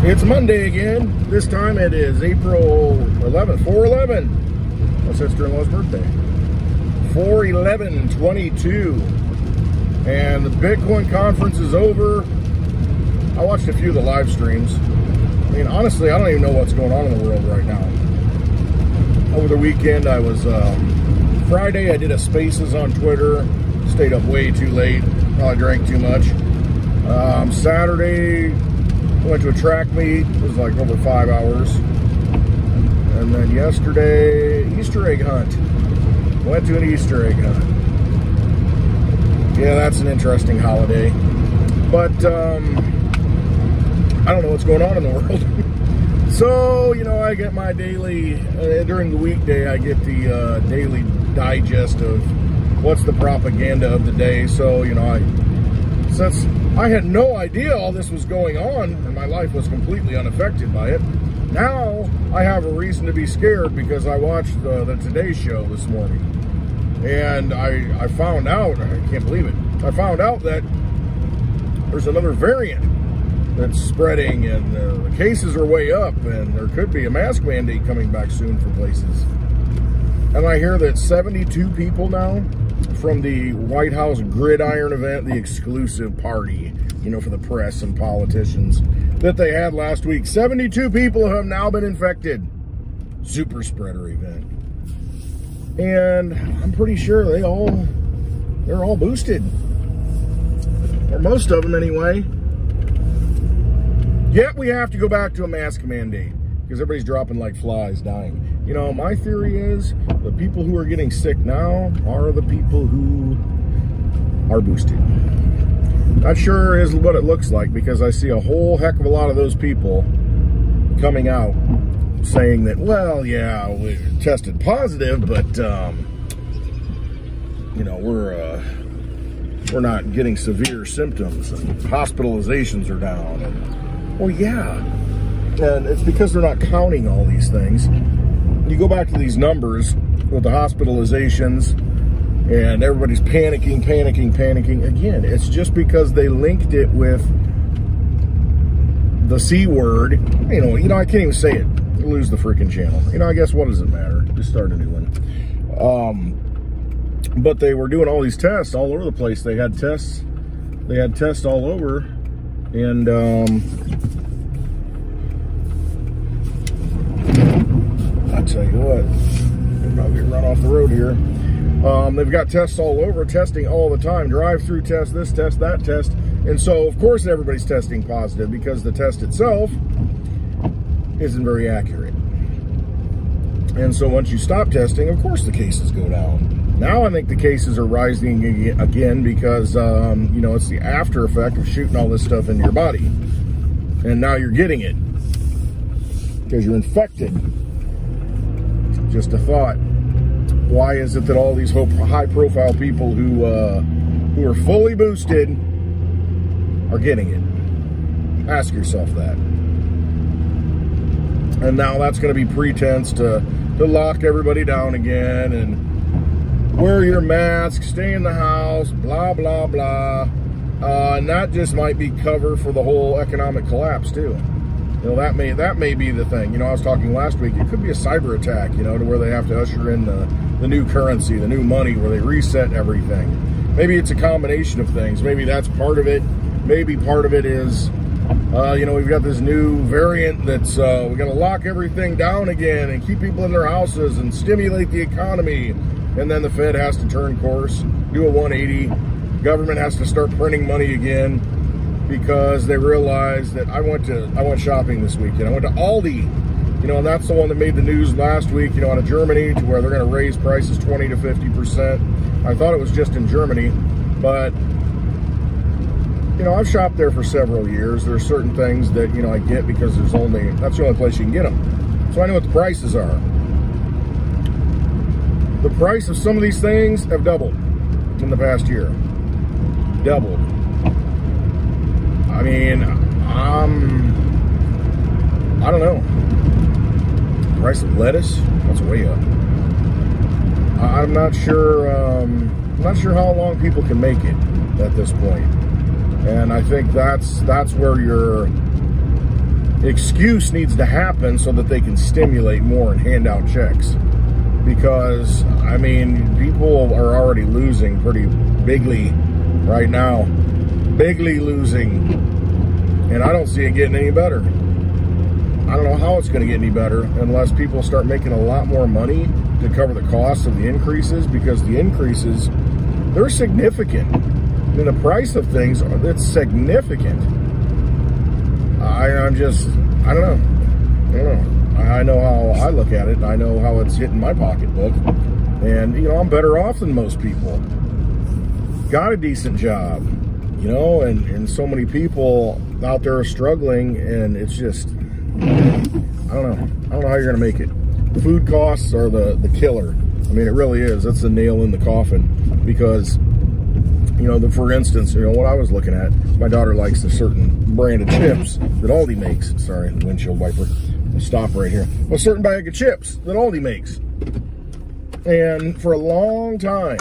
It's Monday again. This time it is April 11th, 4/11. My sister-in-law's birthday. 4/11/22. And the Bitcoin conference is over. I watched a few of the live streams. I mean, honestly, I don't even know what's going on in the world right now. Over the weekend, I was, Friday, I did a Spaces on Twitter. Stayed up way too late. Probably drank too much. Saturday, went to a track meet. It was like over 5 hours. And then yesterday, Easter egg hunt. Went to an Easter egg hunt. Yeah, that's an interesting holiday. But, I don't know what's going on in the world. So, you know, I get my daily, during the weekday, I get the daily digest of what's the propaganda of the day. So, you know, since I had no idea all this was going on and my life was completely unaffected by it, now I have a reason to be scared because I watched the Today Show this morning. And I found out, I can't believe it, I found out that there's another variant that's spreading and the cases are way up and there could be a mask mandate coming back soon for places. And I hear that 72 people now from the White House Gridiron event, the exclusive party, you know, for the press and politicians that they had last week. 72 people have now been infected. Super spreader event. And I'm pretty sure they're all boosted. Or most of them anyway. Yet we have to go back to a mask mandate because everybody's dropping like flies, dying. You know, my theory is the people who are getting sick now are the people who are boosted. That sure is what it looks like because I see a whole heck of a lot of those people coming out saying that, well, yeah, we tested positive, but, you know, we're not getting severe symptoms and hospitalizations are down. And, well, yeah, and it's because they're not counting all these things. You go back to these numbers with the hospitalizations and everybody's panicking. Again, it's just because they linked it with the C word. You know, I can't even say it. Lose the freaking channel. You know, I guess what does it matter? Just start a new one. But they were doing all these tests all over the place. They had tests all over. And, I tell you what, I'm about to run off the road here. They've got tests all over, testing all the time. Drive-through test, this test, that test. And so, of course, everybody's testing positive because the test itself isn't very accurate. And so once you stop testing, of course the cases go down. Now I think the cases are rising again because, you know, it's the after effect of shooting all this stuff into your body. And now you're getting it because you're infected. Just a thought. Why is it that all these high-profile people who are fully boosted are getting it? Ask yourself that. And now that's going to be pretense to lock everybody down again and wear your mask, stay in the house, blah, blah, blah. And that just might be cover for the whole economic collapse, too. You know, that may be the thing. You know, I was talking last week, it could be a cyber attack, you know, to where they have to usher in the new currency, the new money, where they reset everything. Maybe it's a combination of things. Maybe that's part of it. Maybe part of it is, you know, we've got this new variant that's, we're going to lock everything down again and keep people in their houses and stimulate the economy. And then the Fed has to turn course, do a 180. Government has to start printing money again because they realize that I went shopping this weekend. I went to Aldi, you know, and that's the one that made the news last week, you know, out of Germany, to where they're going to raise prices 20 to 50%. I thought it was just in Germany, but, you know, I've shopped there for several years. There are certain things that, you know, I get because that's the only place you can get them. So I know what the prices are. The price of some of these things have doubled in the past year. Doubled. I mean, I don't know. The price of lettuce, that's way up. I'm not sure how long people can make it at this point. And I think that's where excuse needs to happen so that they can stimulate more and hand out checks. Because, I mean, people are already losing pretty bigly right now. Bigly losing. And I don't see it getting any better. I don't know how it's going to get any better unless people start making a lot more money to cover the cost of the increases, because the increases, they're significant. And the price of things, it's significant. I don't know. I know how I look at it. I know how it's hitting my pocketbook. And, you know, I'm better off than most people. Got a decent job, you know, and so many people out there are struggling, and it's just, I don't know how you're going to make it. Food costs are the killer. I mean, it really is. That's the nail in the coffin, because, you know, for instance, you know, what I was looking at, my daughter likes a certain brand of chips that Aldi makes. Sorry, windshield wiper. I'll stop right here. Well, a certain bag of chips that Aldi makes. And for a long time,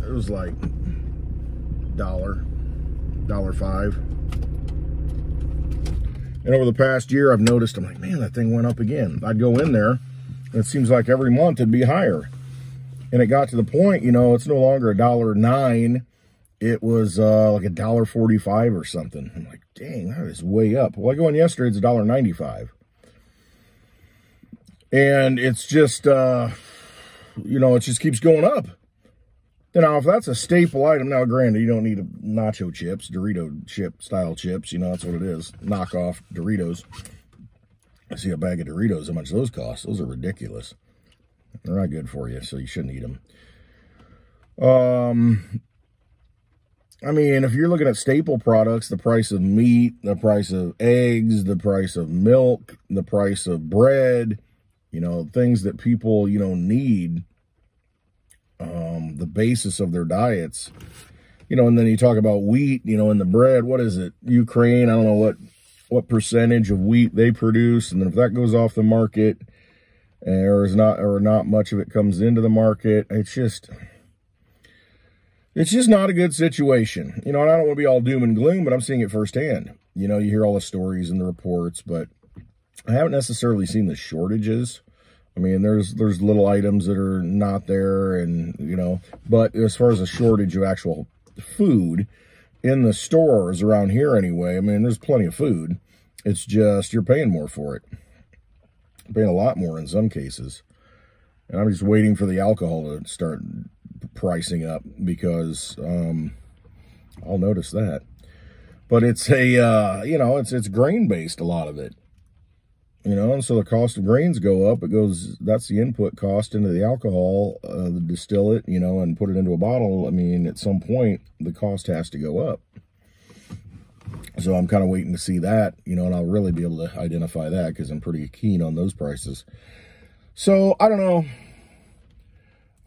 it was like $1.05. And over the past year, I've noticed, I'm like, man, that thing went up again. I'd go in there, and it seems like every month it'd be higher. And it got to the point, you know, it's no longer $1.09. It was like $1.45 or something. I'm like, dang, that is way up. Well, I go in yesterday, it's $1.95. And it's just, you know, it just keeps going up. And now, if that's a staple item, now granted, you don't need nacho chips, Dorito chip style chips. You know, that's what it is. Knockoff Doritos. I see a bag of Doritos, how much those cost. Those are ridiculous. They're not good for you, so you shouldn't eat them. I mean, if you're looking at staple products, the price of meat, the price of eggs, the price of milk, the price of bread, you know, things that people, you know, need, the basis of their diets, you know, and then you talk about wheat, you know, in the bread, what is it? Ukraine, I don't know what percentage of wheat they produce. And then if that goes off the market, or not much of it comes into the market, it's just not a good situation. You know, and I don't want to be all doom and gloom, but I'm seeing it firsthand. You know, you hear all the stories and the reports, but I haven't necessarily seen the shortages. I mean, there's little items that are not there, and, you know, but as far as a shortage of actual food in the stores around here anyway, I mean, there's plenty of food. It's just you're paying more for it. You're paying a lot more in some cases. And I'm just waiting for the alcohol to start pricing up, because I'll notice that. But it's a, you know, it's grain-based, a lot of it. You know, and so the cost of grains go up. It goes, that's the input cost into the alcohol, distill it, you know, and put it into a bottle. I mean, at some point, the cost has to go up. So I'm kind of waiting to see that, you know, and I'll really be able to identify that, because I'm pretty keen on those prices. So, I don't know.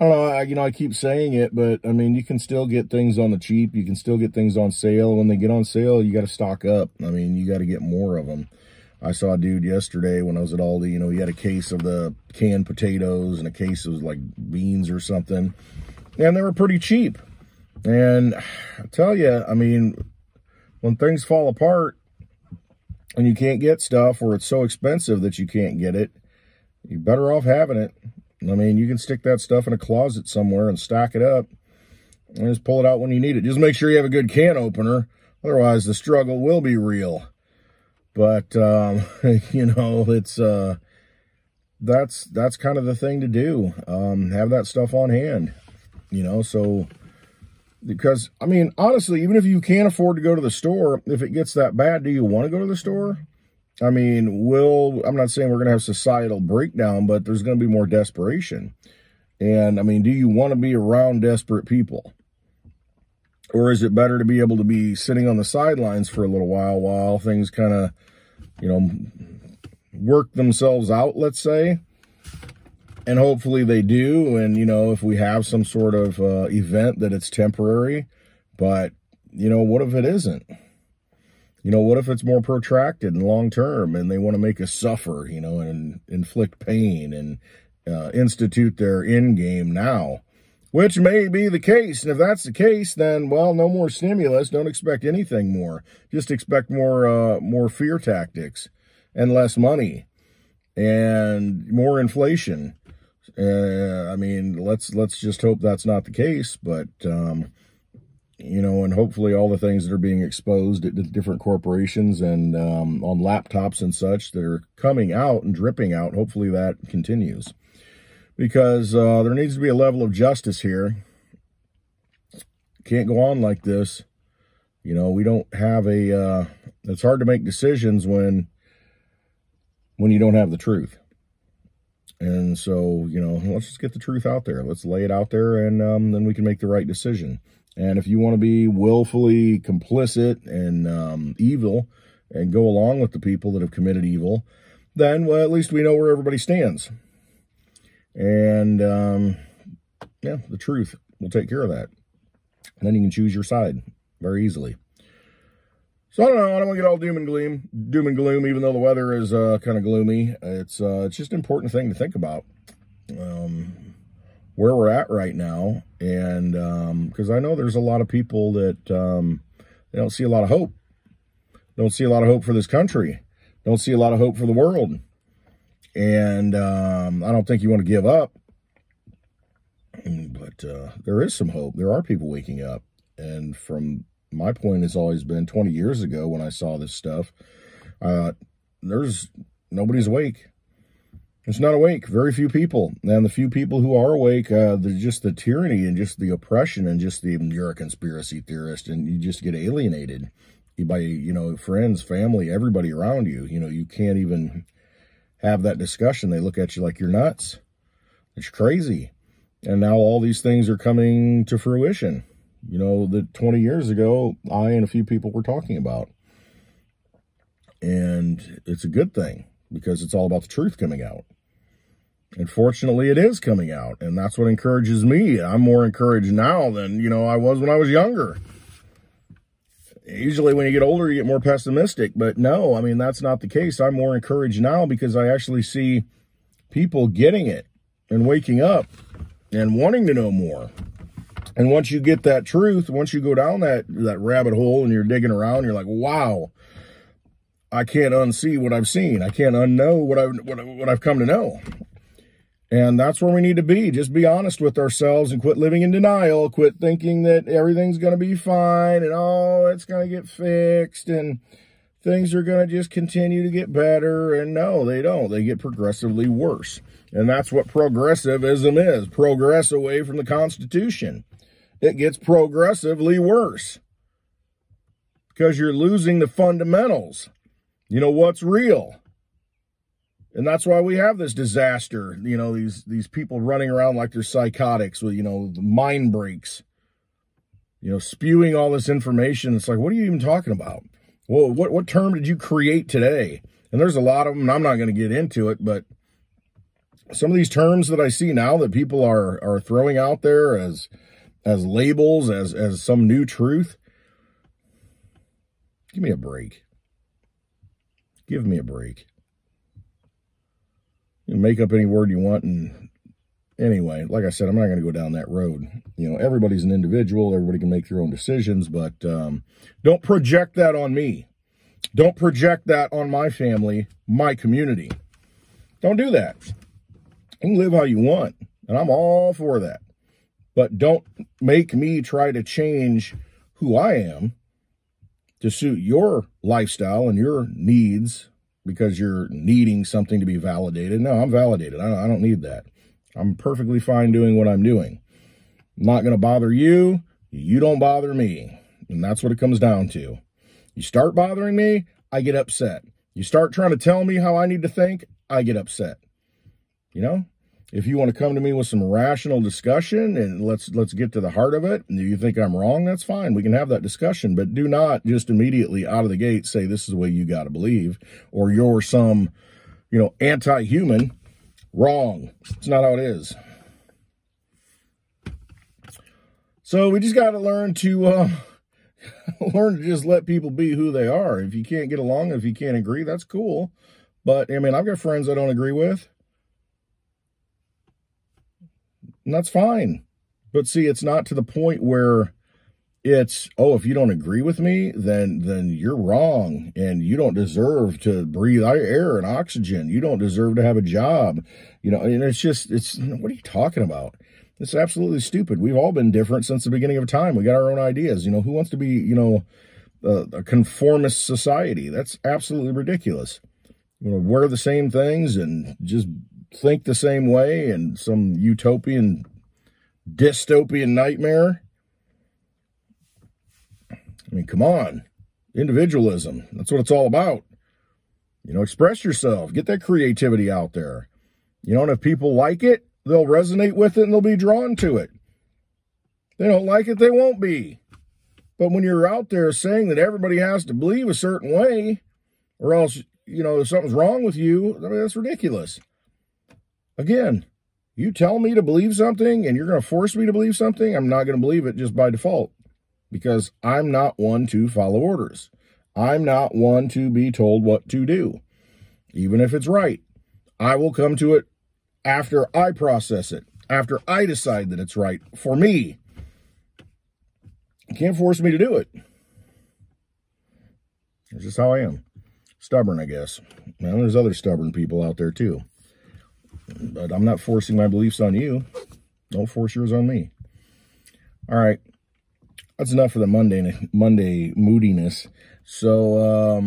You know, I keep saying it, but, I mean, you can still get things on the cheap. You can still get things on sale. When they get on sale, you got to stock up. I mean, you got to get more of them. I saw a dude yesterday when I was at Aldi, you know, he had a case of the canned potatoes and a case of, like, beans or something. And they were pretty cheap. And I tell you, I mean, when things fall apart and you can't get stuff, or it's so expensive that you can't get it, you're better off having it. I mean, you can stick that stuff in a closet somewhere and stack it up and just pull it out when you need it. Just make sure you have a good can opener. Otherwise, the struggle will be real. But, you know, it's, that's kind of the thing to do. Have that stuff on hand, you know, so, because, I mean, honestly, even if you can't afford to go to the store, if it gets that bad, do you want to go to the store? I mean, I'm not saying we're going to have societal breakdown, but there's going to be more desperation. And, I mean, do you want to be around desperate people? Or is it better to be able to be sitting on the sidelines for a little while things kind of, you know, work themselves out, let's say? And hopefully they do. And, you know, if we have some sort of event, that it's temporary. But, you know, what if it isn't? You know, what if it's more protracted and long-term, and they want to make us suffer, you know, and inflict pain and institute their end game now? Which may be the case. And if that's the case, then, well, no more stimulus. Don't expect anything more. Just expect more fear tactics and less money and more inflation. I mean, let's just hope that's not the case. But, you know, and hopefully all the things that are being exposed at different corporations and on laptops and such that are coming out and dripping out, hopefully that continues. Because there needs to be a level of justice here. Can't go on like this. You know, we don't have a, it's hard to make decisions when you don't have the truth. And so, you know, let's just get the truth out there. Let's lay it out there, and then we can make the right decision. And if you want to be willfully complicit and evil and go along with the people that have committed evil, then, well, at least we know where everybody stands. And, yeah, the truth will take care of that. And then you can choose your side very easily. So I don't know. I don't want to get all doom and gloom, even though the weather is kind of gloomy. It's just an important thing to think about where we're at right now, and because I know there's a lot of people that they don't see a lot of hope. Don't see a lot of hope for this country. Don't see a lot of hope for the world. And I don't think you want to give up. But there is some hope. There are people waking up, and from my point has always been 20 years ago when I saw this stuff, nobody's awake. It's not awake. Very few people. And the few people who are awake, just the tyranny and just the oppression and just you're a conspiracy theorist, and you just get alienated by, you know, friends, family, everybody around you. You know, you can't even have that discussion. They look at you like you're nuts. It's crazy. And now all these things are coming to fruition. You know, that 20 years ago, I and a few people were talking about. And it's a good thing, because it's all about the truth coming out. And fortunately, it is coming out. And that's what encourages me. I'm more encouraged now than, you know, I was when I was younger. Usually when you get older, you get more pessimistic. But no, I mean, that's not the case. I'm more encouraged now because I actually see people getting it and waking up and wanting to know more. And once you get that truth, once you go down that rabbit hole and you're digging around, you're like, wow, I can't unsee what I've seen. I can't unknow what I've come to know. And that's where we need to be. Just be honest with ourselves and quit living in denial. Quit thinking that everything's going to be fine and, oh, it's going to get fixed and things are going to just continue to get better. And no, they don't. They get progressively worse. And that's what progressivism is. Progress away from the Constitution. It gets progressively worse because you're losing the fundamentals. You know, what's real. And that's why we have this disaster. You know, these people running around like they're psychotics with, you know, the mind breaks, you know, spewing all this information. It's like, what are you even talking about? Well, what term did you create today? And there's a lot of them, and I'm not going to get into it, but some of these terms that I see now that people are throwing out there as labels, as some new truth. Give me a break. Give me a break. You can make up any word you want. And anyway, like I said, I'm not going to go down that road. You know, everybody's an individual. Everybody can make their own decisions, but don't project that on me. Don't project that on my family, my community. Don't do that. You can live how you want, and I'm all for that. But don't make me try to change who I am to suit your lifestyle and your needs because you're needing something to be validated. No, I'm validated. I don't need that. I'm perfectly fine doing what I'm doing. I'm not going to bother you. You don't bother me. And that's what it comes down to. You start bothering me, I get upset. You start trying to tell me how I need to think, I get upset. You know? If you want to come to me with some rational discussion and let's get to the heart of it, and you think I'm wrong, that's fine. We can have that discussion, but do not just immediately out of the gate say this is the way you got to believe, or you're some, you know, anti-human. Wrong. It's not how it is. So we just got to learn to just let people be who they are. If you can't get along, if you can't agree, that's cool. But I mean, I've got friends I don't agree with. And that's fine. But see, it's not to the point where It's, oh, if you don't agree with me, then you're wrong, and you don't deserve to breathe air and oxygen. You don't deserve to have a job. You know, and it's just, what are you talking about? It's absolutely stupid. We've all been different since the beginning of time. We got our own ideas. You know, who wants to be, you know, a conformist society? That's absolutely ridiculous. You know, wear the same things and just think the same way, and some utopian, dystopian nightmare. I mean, come on. Individualism. That's what it's all about. You know, express yourself. Get that creativity out there. You know, and if people like it, they'll resonate with it and they'll be drawn to it. They don't like it, they won't be. But when you're out there saying that everybody has to believe a certain way, or else, you know, something's wrong with you, I mean, that's ridiculous. Again, you tell me to believe something and you're going to force me to believe something, I'm not going to believe it just by default. Because I'm not one to follow orders. I'm not one to be told what to do. Even if it's right, I will come to it after I process it, after I decide that it's right for me. You can't force me to do it. That's just how I am. Stubborn, I guess. Now, there's other stubborn people out there too. But I'm not forcing my beliefs on you. Don't force yours on me. All right. That's enough for the Monday moodiness. So,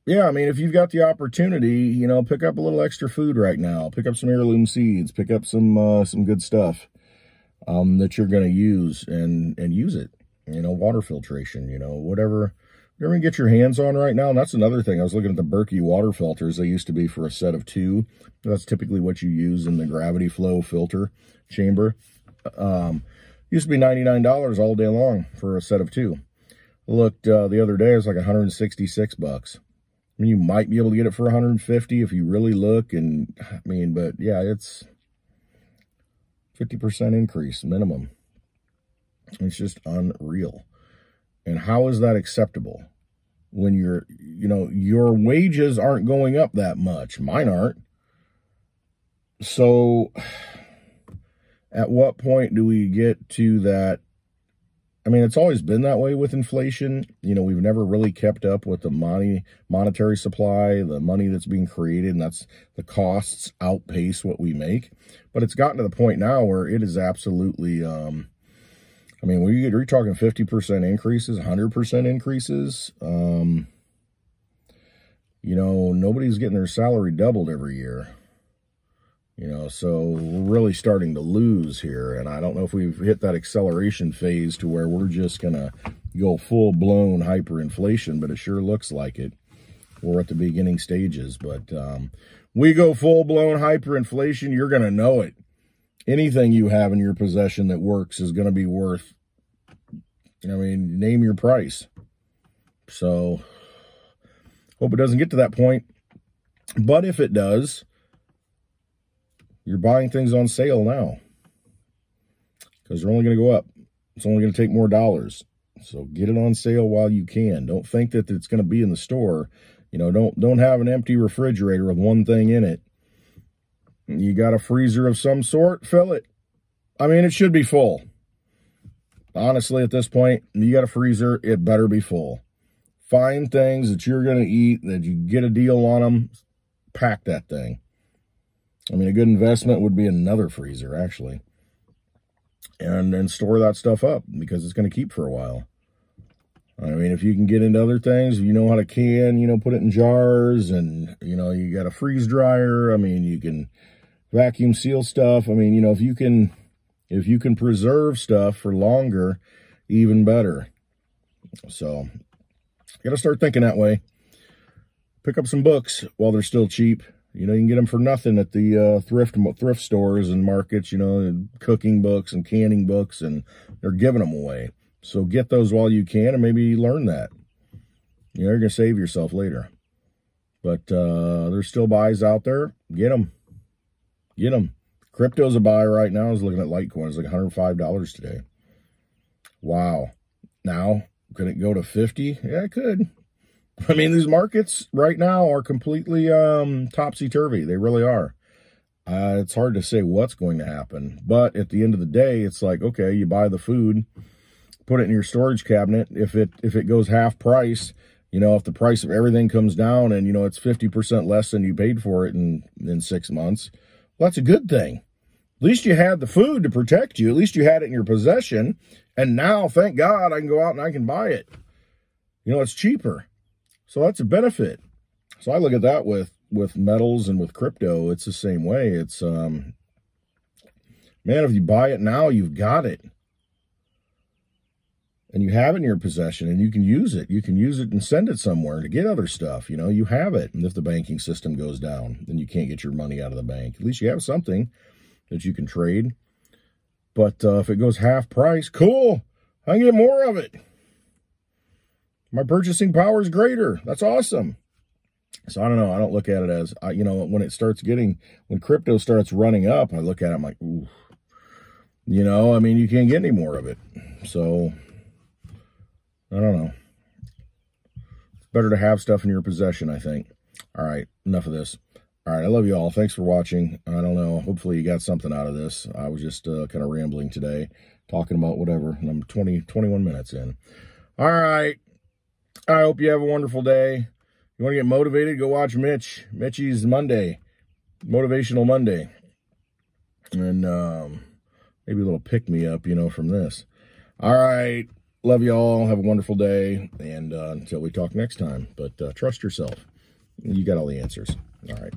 yeah, I mean, if you've got the opportunity, you know, pick up a little extra food right now. Pick up some heirloom seeds. Pick up some good stuff that you're going to use and use it. You know, water filtration, you know, whatever you can get your hands on right now. And that's another thing. I was looking at the Berkey water filters. They used to be for a set of 2. That's typically what you use in the gravity flow filter chamber. Used to be $99 all day long for a set of 2. Looked the other day, it was like $166. I mean, you might be able to get it for $150 if you really look. And I mean, but yeah, it's 50% increase minimum. It's just unreal. And how is that acceptable when you know, your wages aren't going up that much? Mine aren't. So at what point do we get to that? I mean, it's always been that way with inflation. You know, we've never really kept up with the monetary supply, the money that's being created, and that's the costs outpace what we make. But it's gotten to the point now where it is absolutely, I mean, we're talking 50% increases, 100% increases. You know, nobody's getting their salary doubled every year. You know, so we're really starting to lose here. And I don't know if we've hit that acceleration phase to where we're just going to go full-blown hyperinflation, but it sure looks like it. We're at the beginning stages. But we go full-blown hyperinflation, you're going to know it. Anything you have in your possession that works is going to be worth, I mean, name your price. So, hope it doesn't get to that point. But if it does, you're buying things on sale now because they're only going to go up. It's only going to take more dollars. So get it on sale while you can. Don't think that it's going to be in the store. You know, don't have an empty refrigerator with one thing in it. You got a freezer of some sort, fill it. I mean, it should be full. Honestly, at this point, you got a freezer, it better be full. Find things that you're going to eat, that you get a deal on them, pack that thing. I mean, a good investment would be another freezer, actually. And then store that stuff up because it's going to keep for a while. I mean, if you can get into other things, you know how to can, you know, put it in jars and, you know, you got a freeze dryer. I mean, you can vacuum seal stuff. I mean, you know, if you can preserve stuff for longer, even better. So, you got to start thinking that way. Pick up some books while they're still cheap. You know, you can get them for nothing at the thrift stores and markets, you know, cooking books and canning books, and they're giving them away. So get those while you can and maybe learn that. You know, you're going to save yourself later. But there's still buys out there. Get them. Get them. Crypto's a buy right now. I was looking at Litecoin. It's like $105 today. Wow. Now, could it go to 50? Yeah, it could. I mean, these markets right now are completely topsy-turvy. They really are. It's hard to say what's going to happen. But at the end of the day, it's like, okay, you buy the food, put it in your storage cabinet. If it goes half price, you know, if the price of everything comes down and, you know, it's 50% less than you paid for it in 6 months, well, that's a good thing. At least you had the food to protect you. At least you had it in your possession. And now, thank God, I can go out and I can buy it. You know, it's cheaper. So that's a benefit. So I look at that with metals and with crypto. It's the same way. It's, man, if you buy it now, you've got it. And you have it in your possession and you can use it. You can use it and send it somewhere to get other stuff. You know, you have it. And if the banking system goes down, then you can't get your money out of the bank. At least you have something that you can trade. But if it goes half price, cool. I can get more of it. My purchasing power is greater. That's awesome. So I don't know. I don't look at it as, you know, when crypto starts running up, I look at it, I'm like, ooh. You know, I mean, you can't get any more of it. So, I don't know. It's better to have stuff in your possession, I think. All right, enough of this. All right, I love you all. Thanks for watching. I don't know. Hopefully you got something out of this. I was just kind of rambling today, talking about whatever, and I'm 21 minutes in. All right. I hope you have a wonderful day. You want to get motivated, go watch Mitchie's Monday, Motivational Monday. And maybe a little pick-me-up, you know, from this. All right. Love you all. Have a wonderful day. And until we talk next time. But trust yourself. You got all the answers. All right.